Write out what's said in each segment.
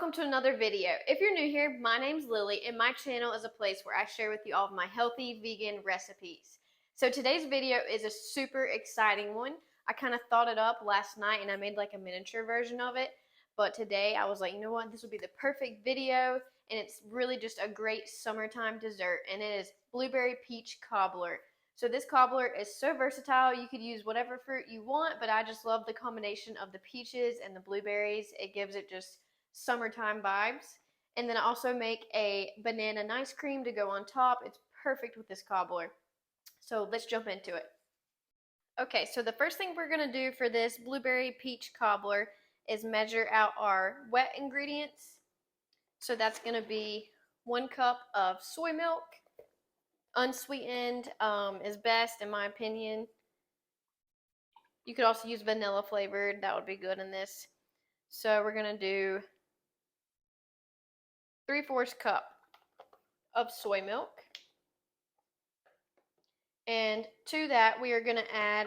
welcome to another video. If you're new here, my name's Lily and my channel is a place where I share with you all of my healthy vegan recipes. So today's video is a super exciting one. I kind of thought it up last night and I made like a miniature version of it. But today I was like, you know what, this would be the perfect video, and it's really just a great summertime dessert, and it is blueberry peach cobbler. So this cobbler is so versatile. You could use whatever fruit you want, but I just love the combination of the peaches and the blueberries. It gives it just summertime vibes. And then I also make a banana nice cream to go on top. It's perfect with this cobbler. So let's jump into it. Okay, so the first thing we're going to do for this blueberry peach cobbler is measure out our wet ingredients. So that's going to be 1 cup of soy milk. Unsweetened is best in my opinion. You could also use vanilla flavored. That would be good in this. So we're going to do 3/4 cup of soy milk. And to that we are going to add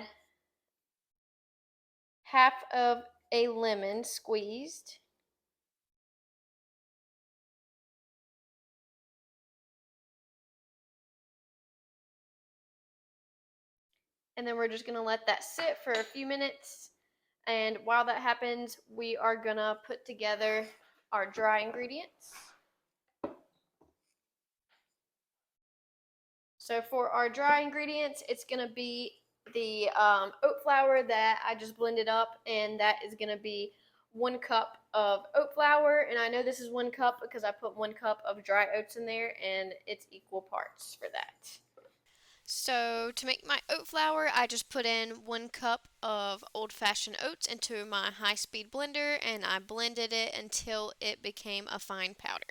half of a lemon squeezed. And then we're just going to let that sit for a few minutes. And while that happens, we are going to put together our dry ingredients. So for our dry ingredients, it's going to be the oat flour that I just blended up, and that is going to be 1 cup of oat flour. And I know this is 1 cup because I put 1 cup of dry oats in there, and it's equal parts for that. So to make my oat flour, I just put in 1 cup of old-fashioned oats into my high-speed blender, and I blended it until it became a fine powder.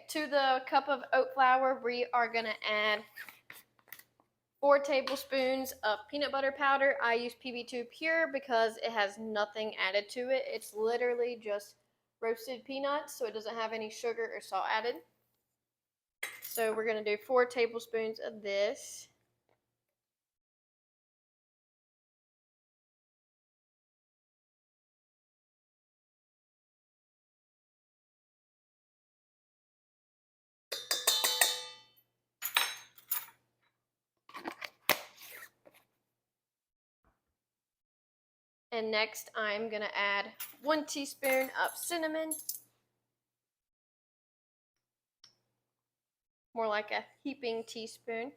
To the cup of oat flour, we are going to add 4 tablespoons of peanut butter powder. I use PB2 Pure because it has nothing added to it. It's literally just roasted peanuts, so it doesn't have any sugar or salt added. So we're going to do 4 tablespoons of this. And next I'm going to add 1 teaspoon of cinnamon. More like a heaping teaspoon.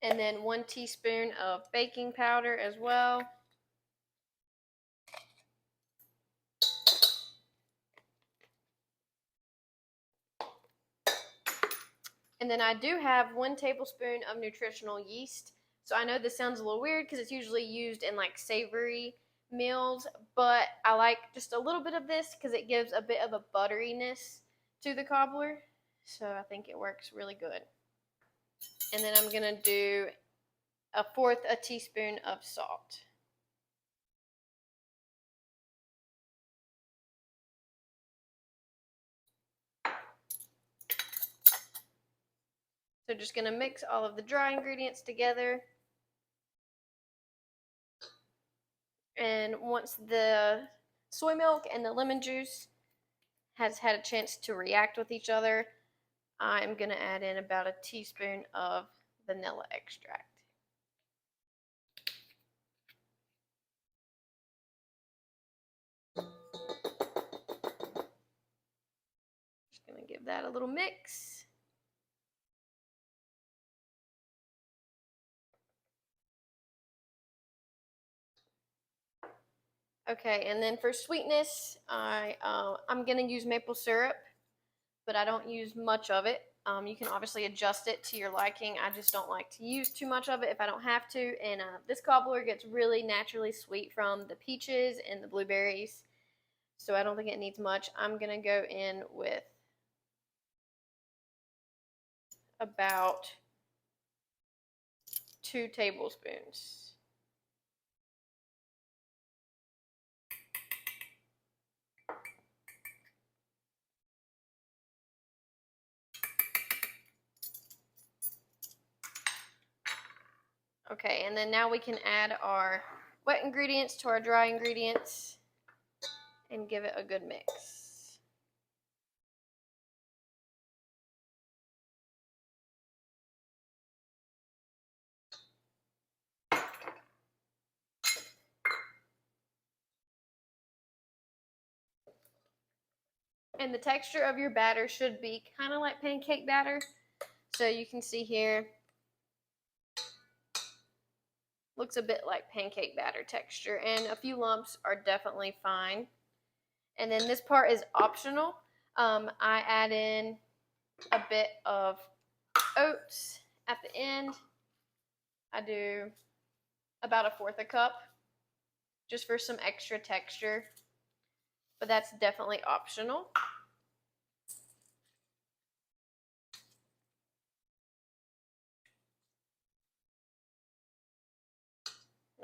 And then 1 teaspoon of baking powder as well. And then I do have 1 tablespoon of nutritional yeast. So I know this sounds a little weird because it's usually used in like savory meals, but I like just a little bit of this because it gives a bit of a butteriness to the cobbler. So I think it works really good. And then I'm going to do 1/4 teaspoon of salt. So just going to mix all of the dry ingredients together. And once the soy milk and the lemon juice has had a chance to react with each other, I'm going to add in about 1 teaspoon of vanilla extract. Just going to give that a little mix. Okay, and then for sweetness, I'm going to use maple syrup, but I don't use much of it. You can obviously adjust it to your liking. I just don't like to use too much of it if I don't have to. And this cobbler gets really naturally sweet from the peaches and the blueberries, so I don't think it needs much. I'm going to go in with about 2 tablespoons. Okay, and then now we can add our wet ingredients to our dry ingredients and give it a good mix. And the texture of your batter should be kind of like pancake batter. So you can see here, looks a bit like pancake batter texture, and a few lumps are definitely fine. And then this part is optional. I add in a bit of oats at the end. I do about 1/4 cup just for some extra texture, but that's definitely optional.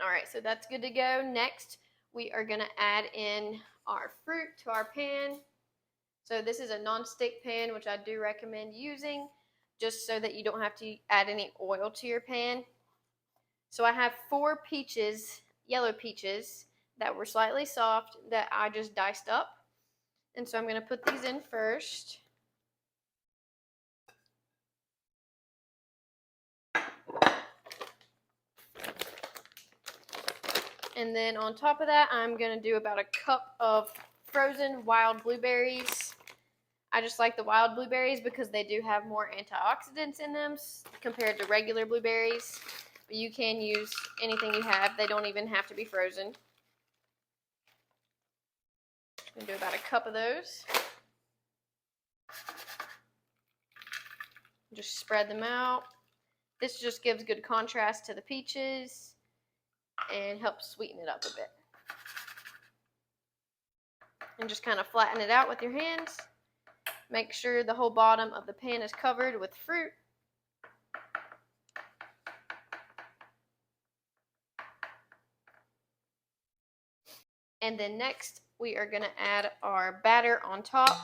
All right, so that's good to go. Next, we are going to add in our fruit to our pan. So this is a non-stick pan, which I do recommend using, just so that you don't have to add any oil to your pan. So I have 4 peaches, yellow peaches, that were slightly soft that I just diced up. And so I'm going to put these in first. And then on top of that, I'm going to do about 1 cup of frozen wild blueberries. I just like the wild blueberries because they do have more antioxidants in them compared to regular blueberries. But you can use anything you have. They don't even have to be frozen. I'm going to do about 1 cup of those. Just spread them out. This just gives good contrast to the peaches and helps sweeten it up a bit. And just kind of flatten it out with your hands. Make sure the whole bottom of the pan is covered with fruit. And then next, we are going to add our batter on top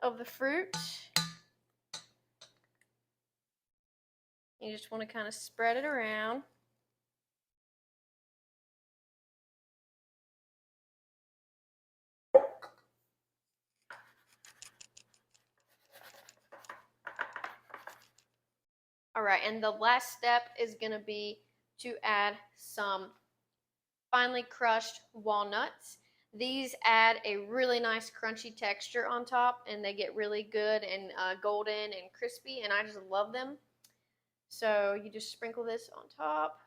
of the fruit. You just want to kind of spread it around. All right, and the last step is going to be to add some finely crushed walnuts. These add a really nice crunchy texture on top, and they get really good and golden and crispy, and I just love them. So you just sprinkle this on top.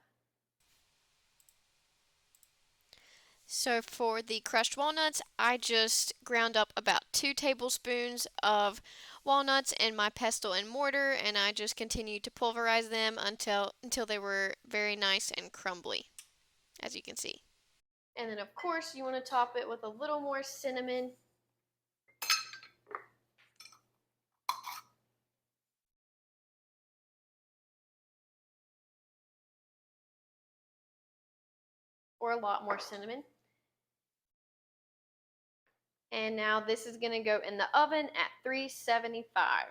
So for the crushed walnuts, I just ground up about 2 tablespoons of walnuts in my pestle and mortar, and I just continued to pulverize them until they were very nice and crumbly, as you can see. And then of course you want to top it with a little more cinnamon. Or a lot more cinnamon. And now this is going to go in the oven at 375.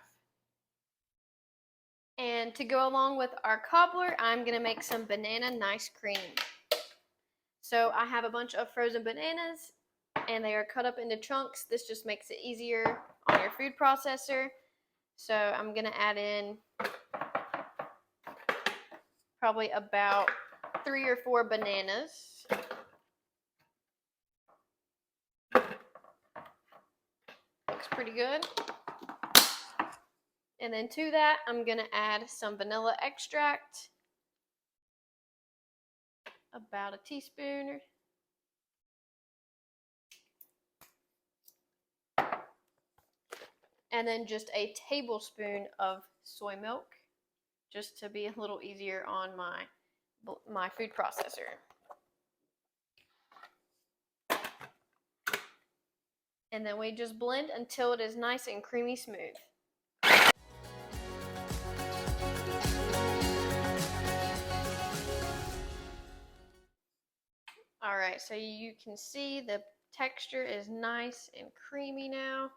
And to go along with our cobbler, I'm going to make some banana nice cream. So I have a bunch of frozen bananas, and they are cut up into chunks. This just makes it easier on your food processor. So I'm going to add in probably about 3 or 4 bananas. Looks pretty good. And then to that, I'm going to add some vanilla extract. About a teaspoon. And then just a tablespoon of soy milk, just to be a little easier on my food processor. And then we just blend until it is nice and creamy smooth. All right, so you can see the texture is nice and creamy now.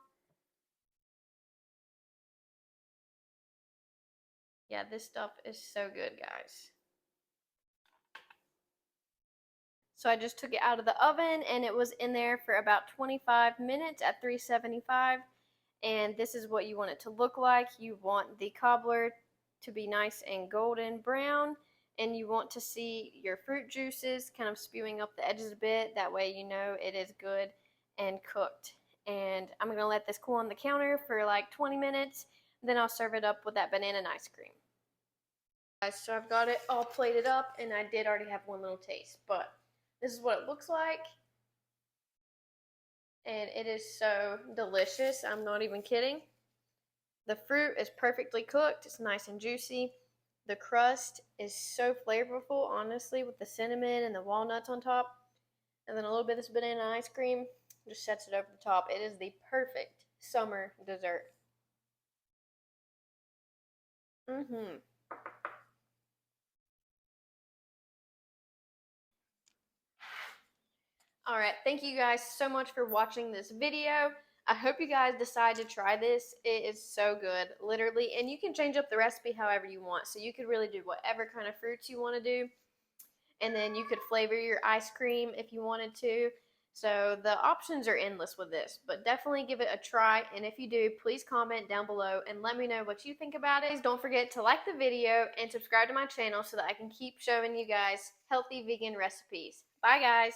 Yeah, this stuff is so good, guys. So I just took it out of the oven and it was in there for about 25 minutes at 375. And this is what you want it to look like. You want the cobbler to be nice and golden brown, and you want to see your fruit juices kind of spewing up the edges a bit. That way you know it is good and cooked. And I'm going to let this cool on the counter for like 20 minutes. Then I'll serve it up with that banana and ice cream. Guys, so I've got it all plated up, and I did already have one little taste, but this is what it looks like. And it is so delicious. I'm not even kidding. The fruit is perfectly cooked. It's nice and juicy. The crust is so flavorful, honestly, with the cinnamon and the walnuts on top. And then a little bit of this banana ice cream just sets it over the top. It is the perfect summer dessert. Alright, thank you guys so much for watching this video. I hope you guys decide to try this. It is so good, literally. And you can change up the recipe however you want. So you could really do whatever kind of fruits you want to do. And then you could flavor your ice cream if you wanted to. So the options are endless with this, but definitely give it a try. And if you do, please comment down below and let me know what you think about it. Please don't forget to like the video and subscribe to my channel so that I can keep showing you guys healthy vegan recipes. Bye guys.